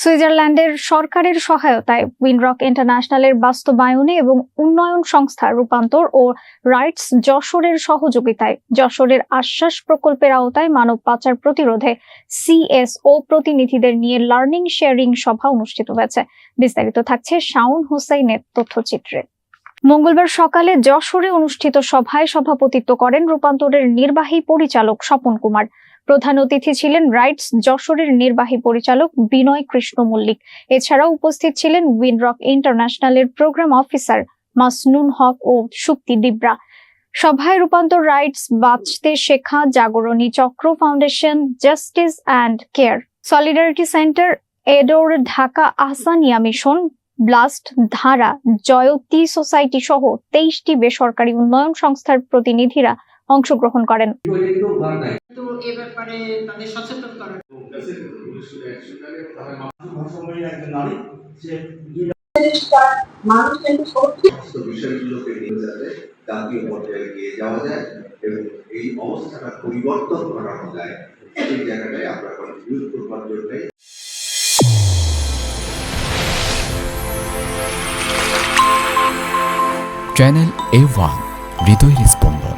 সুইজারল্যান্ডের সরকারের সহায়তায় উইন্ডরক ইন্টারন্যাশনালের বাস্তবায়নে এবং উন্নয়ন সংস্থার রূপান্তর ও রাইটস যশোরের সহযোগিতায় যশোরের আশ্বাস প্রকল্পের আওতায় মানব পাচার প্রতিরোধে সিএসও প্রতিনিধিদের নিয়ে লার্নিং শেয়ারিং সভা অনুষ্ঠিত হয়েছে। বিস্তারিত থাকছে শাওন হোসাইনের তথ্যচিত্রে। মঙ্গলবার সকালে যশোরে অনুষ্ঠিত সভায় সভাপতিত্ব করেন রূপান্তরের নির্বাহী পরিচালক স্বপন কুমার। প্রধান অতিথি ছিলেন রাইটস যশোরের নির্বাহী পরিচালক বিনয় কৃষ্ণ মল্লিক। এছাড়াও উপস্থিত ছিলেন উইন্ডরক ইন্টারন্যাশনালের প্রোগ্রাম অফিসার মাসনুন হক ও সুপ্তি দিব্রা। সভায় রূপান্তর রাইটস বাঁচতে শেখা, Jagarani Chakra foundation, justice and care, solidarity centre, এডোর Dhaka Ahsania mission, BLAST, Dhara, Joyoti society সহ 23টি বেসরকারি উন্নয়ন সংস্থার প্রতিনিধিরা অংশগ্রহণ করেন। জাতীয় পর্যায়ে এগিয়ে যাওয়া যায় এবং এই অবস্থাটা পরিবর্তন করানো যায়, সেই জায়গাটায় আমরা কন্ট্রিবিউট করবার জন্য চ্যানেল A1 হৃদয়ের স্পন্দন।